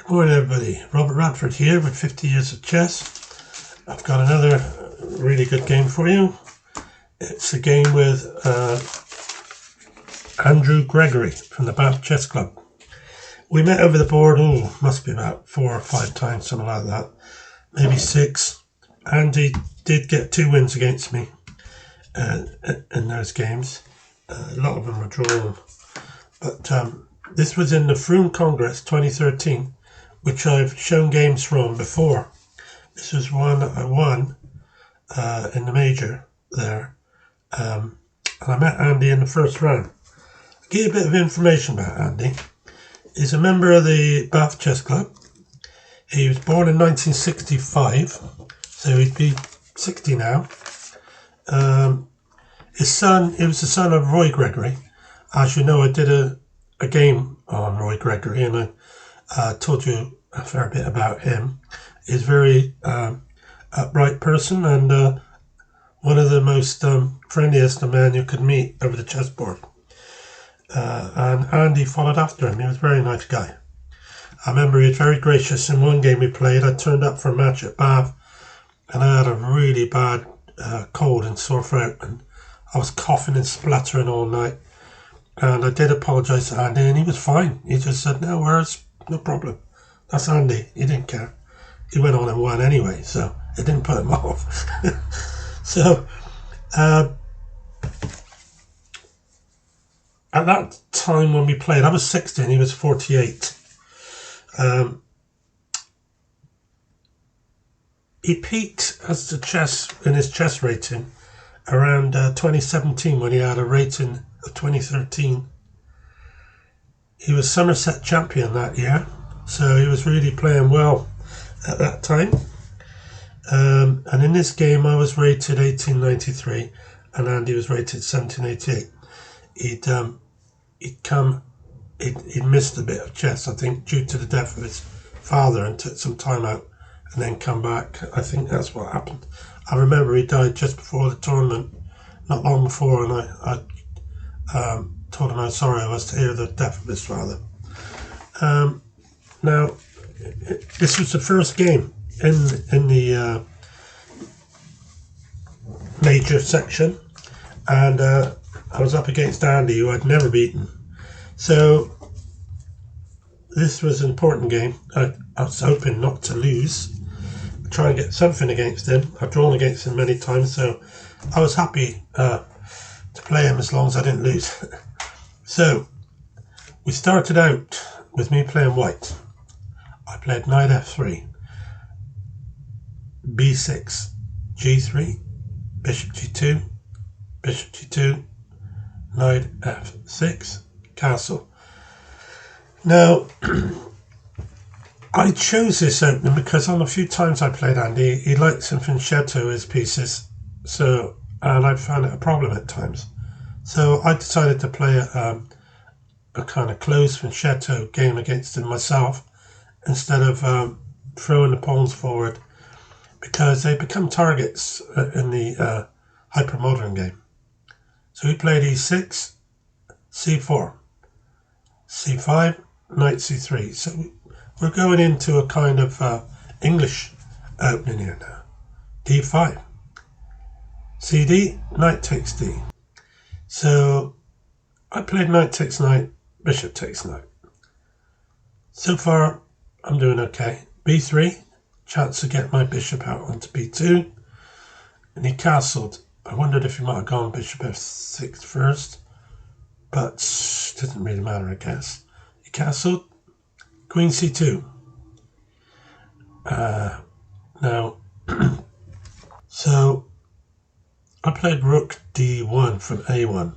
Morning everybody, Robert Radford here with 50 years of chess. I've got another really good game for you. It's a game with Andrew Gregory from the Bath Chess Club. We met over the board, must be about 4 or 5 times, something like that, maybe 6. Andy did get 2 wins against me in those games. A lot of them were drawn, but this was in the Frome Congress 2013, which I've shown games from before. This was one that I won in the major there, and I met Andy in the first round. I'll give you a bit of information about Andy. He's a member of the Bath Chess Club. He was born in 1965, so he'd be 60 now. He was the son of Roy Gregory. As you know, I did a game on Roy Gregory, and I told you a fair bit about him. He's a very upright person, and one of the most friendliest men you could meet over the chessboard. And Andy followed after him. He was a very nice guy. I remember he was very gracious. In one game we played, I turned up for a match at Bath, and I had a really bad cold and sore throat, and I was coughing and spluttering all night. And I did apologise to Andy, and he was fine. He just said, "No worries, no problem. That's Andy." He didn't care. He went on and won anyway, so it didn't put him off. So, at that time when we played, I was 60 and he was 48. He peaked as in his chess rating around 2017, when he had a rating of 2013. He was Somerset champion that year, so he was really playing well at that time. And in this game I was rated 1893 and Andy was rated 1788. He'd missed a bit of chess, I think, due to the death of his father, and took some time out and then come back. I think that's what happened. I remember he died just before the tournament, not long before, and I told him how sorry I was to hear the death of his father. Now, this was the first game in the major section, and I was up against Andy, who I'd never beaten. So this was an important game. I was hoping not to lose, try and get something against him. I've drawn against him many times, so I was happy to play him as long as I didn't lose. So we started out with me playing white. I played knight f3, b6, g3, bishop g2, bishop g2, knight f6, castle. Now, I chose this opening because on a few times I played Andy, he liked some fianchetto his pieces, and I found it a problem at times. So I decided to play a kind of closed fianchetto game against him myself, instead of throwing the pawns forward, because they become targets in the hypermodern game. So he played e6, c4, c5, knight c3. So we're going into a kind of English opening here now. d5, cd, knight takes d. So I played knight takes knight, bishop takes knight. So far I'm doing okay. b3, chance to get my bishop out onto b2, and he castled. I wondered if he might have gone bishop f6 first, but didn't really matter, I guess. He castled, queen c2. Now, so I played rook d1 from a1.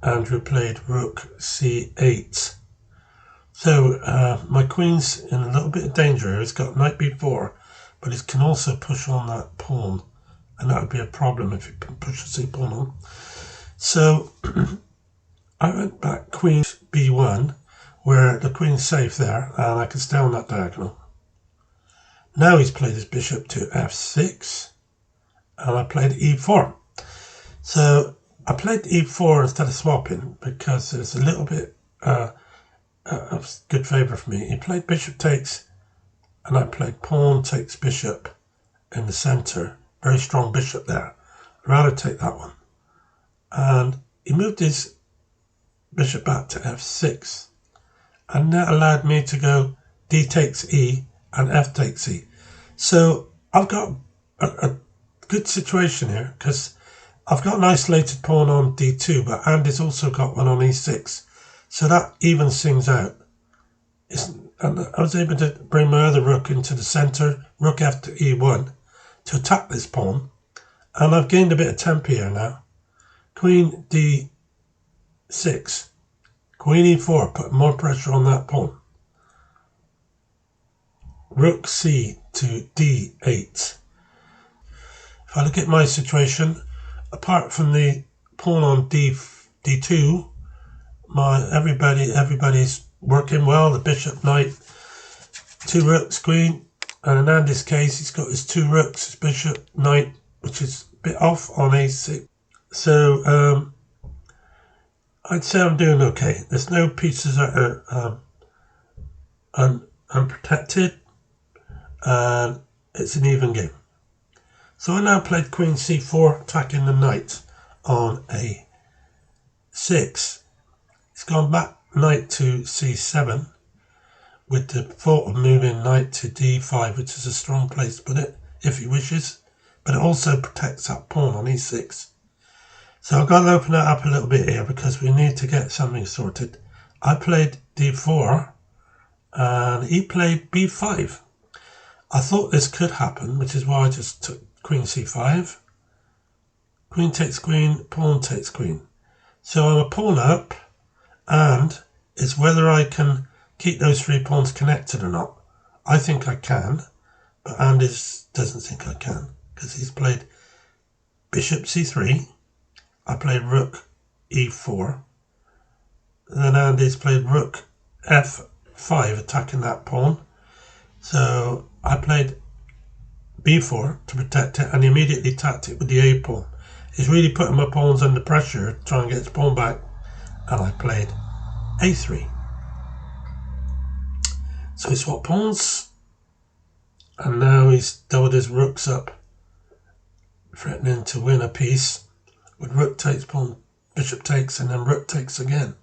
Andrew played rook c8. So my queen's in a little bit of danger. He's got knight b4, but he can also push on that pawn, and that would be a problem if he pushes the pawn on. So I went back queen b1, where the queen's safe there, and I can stay on that diagonal. Now he's played his bishop to f6, and I played e4. So I played e4 instead of swapping because there's a little bit of good favour for me. He played bishop takes, and I played pawn takes bishop in the centre. Very strong bishop there. I'd rather take that one. And he moved his bishop back to f6. And that allowed me to go d takes e and f takes e. So I've got a good situation here, because I've got an isolated pawn on d2, but Andy's also got one on e6. So that evens things out. And I was able to bring my other rook into the centre, rook f to e1, to attack this pawn. And I've gained a bit of tempo here now. Queen d6, queen e4, put more pressure on that pawn. Rook c to d8. If I look at my situation, apart from the pawn on d2, everybody's working well. The bishop, knight, two rooks, queen, and in Andy's case, he's got his two rooks, his bishop, knight, which is a bit off on a6. So I'd say I'm doing okay. There's no pieces that are unprotected, and it's an even game. So I now played queen c4, attacking the knight on a6. It's gone back knight to c7 with the thought of moving knight to d5, which is a strong place to put it if he wishes, but it also protects that pawn on e6. So I've got to open that up a little bit here because we need to get something sorted. I played d4 and he played b5. I thought this could happen, which is why I just took queen c5. Queen takes queen, pawn takes queen. So I'm a pawn up, and it's whether I can keep those three pawns connected or not. I think I can, but Andy doesn't think I can, because he's played bishop c3. I played rook e4. Then Andy's played rook f5, attacking that pawn. So I played b4 to protect it, and he immediately attacked it with the a pawn. He's really putting my pawns under pressure to try and get his pawn back, and I played a3. So he swapped pawns, and now he's doubled his rooks up, threatening to win a piece with rook takes, pawn, bishop takes, and then rook takes again,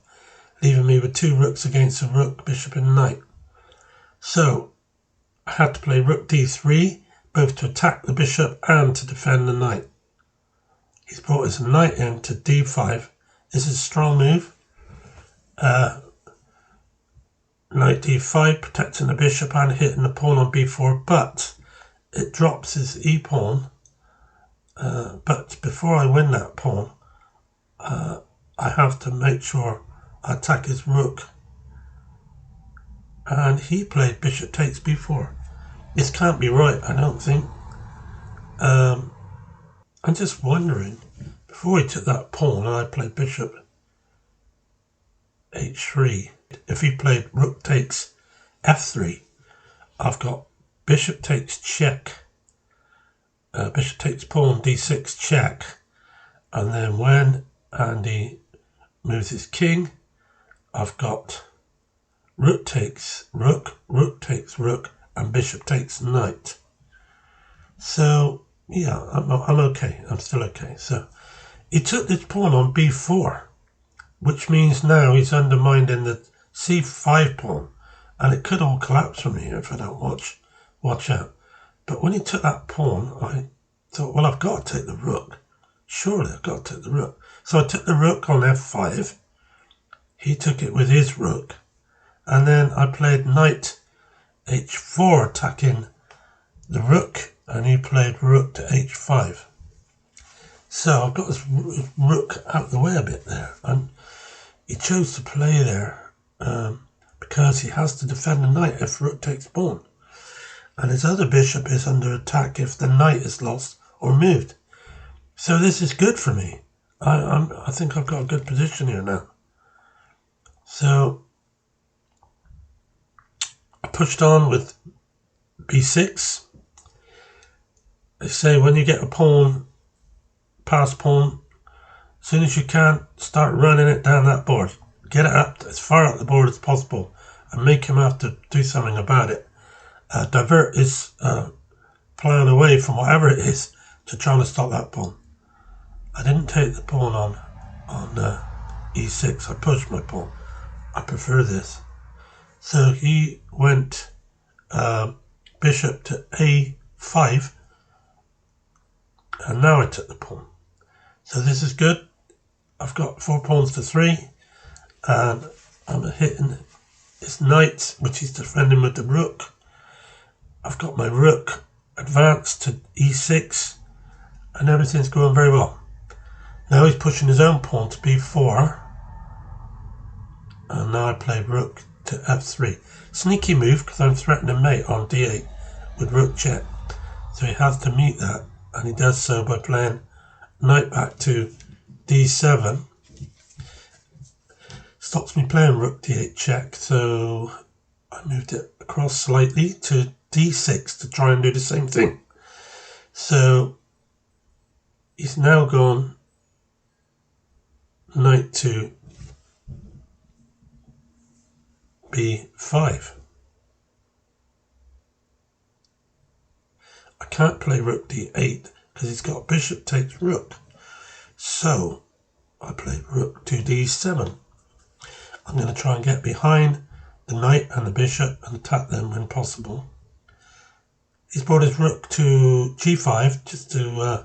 leaving me with two rooks against a rook, bishop, and knight. So I had to play rook d3, both to attack the bishop and to defend the knight. He's brought his knight in to d5. This is a strong move. Knight d5, protecting the bishop and hitting the pawn on b4, but it drops his e-pawn. But before I win that pawn, I have to make sure I attack his rook. And he played bishop takes b4. This can't be right, I don't think. I'm just wondering, before he took that pawn and I played bishop h3, if he played rook takes f3, I've got bishop takes check, bishop takes pawn d6 check, and then when Andy moves his king, I've got rook takes rook, rook takes rook, and bishop takes knight. So yeah, I'm okay. I'm still okay. So he took this pawn on b4, which means now he's undermining the c5 pawn, and it could all collapse from here if I don't watch out. But when he took that pawn, I thought, well, I've got to take the rook. Surely I've got to take the rook. So I took the rook on f5. He took it with his rook, and then I played knight h4, attacking the rook, and he played rook to h5. So I've got this rook out of the way a bit there, and he chose to play there because he has to defend the knight if rook takes pawn, and his other bishop is under attack if the knight is lost or moved. So this is good for me. I think I've got a good position here now. So I pushed on with b6. They say when you get a pawn, past pawn, as soon as you can, start running it down that board. Get it up as far up the board as possible. and make him have to do something about it. Divert his plan away from whatever it is to try to stop that pawn. I didn't take the pawn on e6. I pushed my pawn. I prefer this. So he went bishop to a5, and now I took the pawn. So this is good. I've got 4 pawns to 3, and I'm hitting his knight, which he's defending with the rook. I've got my rook advanced to e6, and everything's going very well. Now he's pushing his own pawn to b4, and now I play rook to f3. Sneaky move, because I'm threatening mate on d8 with rook check. So he has to meet that, and he does so by playing knight back to d7. Stops me playing rook d8 check, so I moved it across slightly to d6 to try and do the same thing. So he's now gone knight to b5. I can't play rook d8 because he's got bishop takes rook. So I play rook to d7. I'm going to try and get behind the knight and the bishop and attack them when possible. He's brought his rook to g5 just to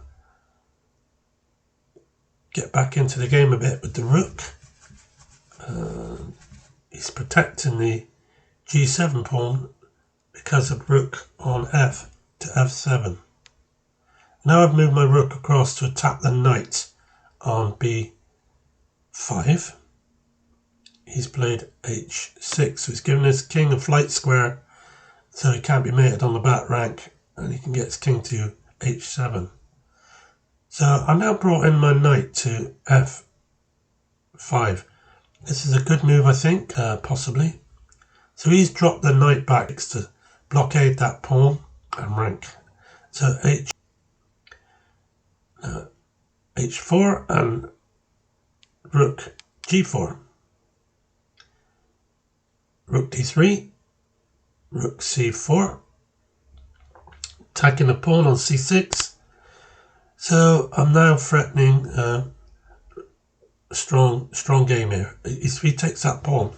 get back into the game a bit with the rook. He's protecting the g7 pawn because of rook on f to f7. Now I've moved my rook across to attack the knight on b5. He's played h6, so he's given his king a flight square, so he can't be mated on the back rank, and he can get his king to h7. So I now brought in my knight to f5. This is a good move, I think, possibly. So he's dropped the knight back to blockade that pawn and rank. So h4 and rook g4. Rook d3, rook c4, attacking the pawn on c6. So I'm now threatening a strong game here. If he takes that pawn,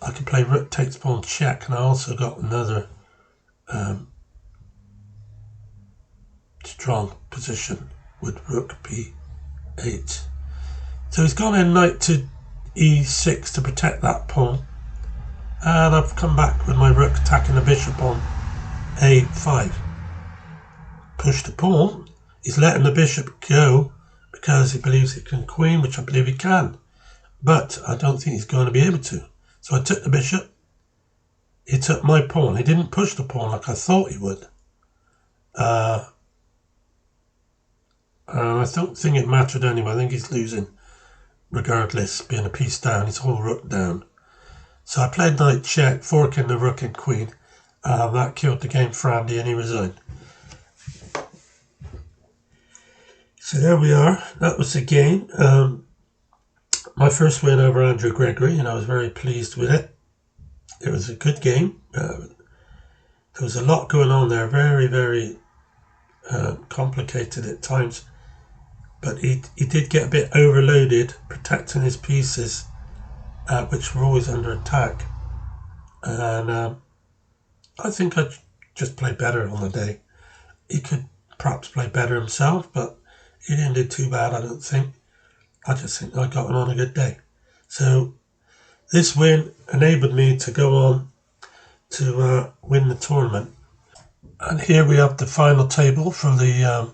I can play rook takes pawn check, and I also got another strong position with rook b8. So he's gone in knight to e6 to protect that pawn. And I've come back with my rook attacking the bishop on a5. Push the pawn. He's letting the bishop go because he believes he can queen, which I believe he can. But I don't think he's going to be able to. So I took the bishop. He took my pawn. He didn't push the pawn like I thought he would. And I don't think it mattered anyway. I think he's losing regardless, being a piece down. His whole rook down. So I played knight check, forking the rook and queen. That killed the game for Andy, and he resigned. So there we are. That was the game. My first win over Andrew Gregory, and I was very pleased with it. It was a good game. There was a lot going on there, very, very complicated at times. But he did get a bit overloaded, protecting his pieces, which were always under attack. And I think I just played better on the day. He could perhaps play better himself, but he didn't do too bad, I don't think. I just think I got on a good day. So this win enabled me to go on to win the tournament. And here we have the final table for the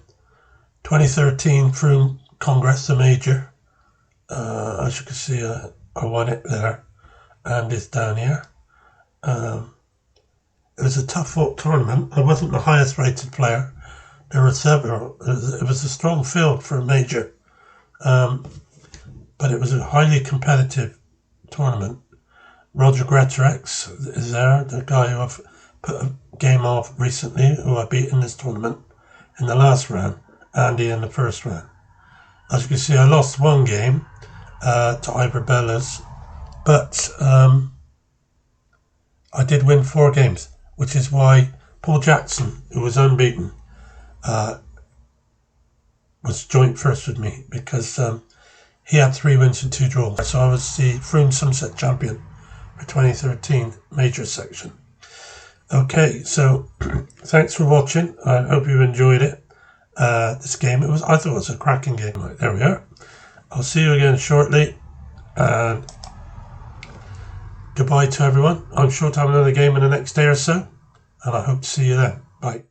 2013 Frome Congress, the major. As you can see, I won it there, and it's down here. It was a tough fought tournament. I wasn't the highest rated player. There were several. It was a strong field for a major. But it was a highly competitive tournament. Roger Gregory is there, the guy who I've put a game off recently, who I beat in this tournament in the last round, Andy in the first round. As you can see, I lost one game to Iber Bellas, but I did win 4 games, which is why Paul Jackson, who was unbeaten, was joint first with me, because he had 3 wins and 2 draws. So I was the Frome Sunset champion for 2013 major section. Okay, so thanks for watching. I hope you enjoyed it. This game, I thought it was a cracking game. Right, there we are. I'll see you again shortly, and goodbye to everyone. I'm sure to have another game in the next day or so, and I hope to see you then. Bye.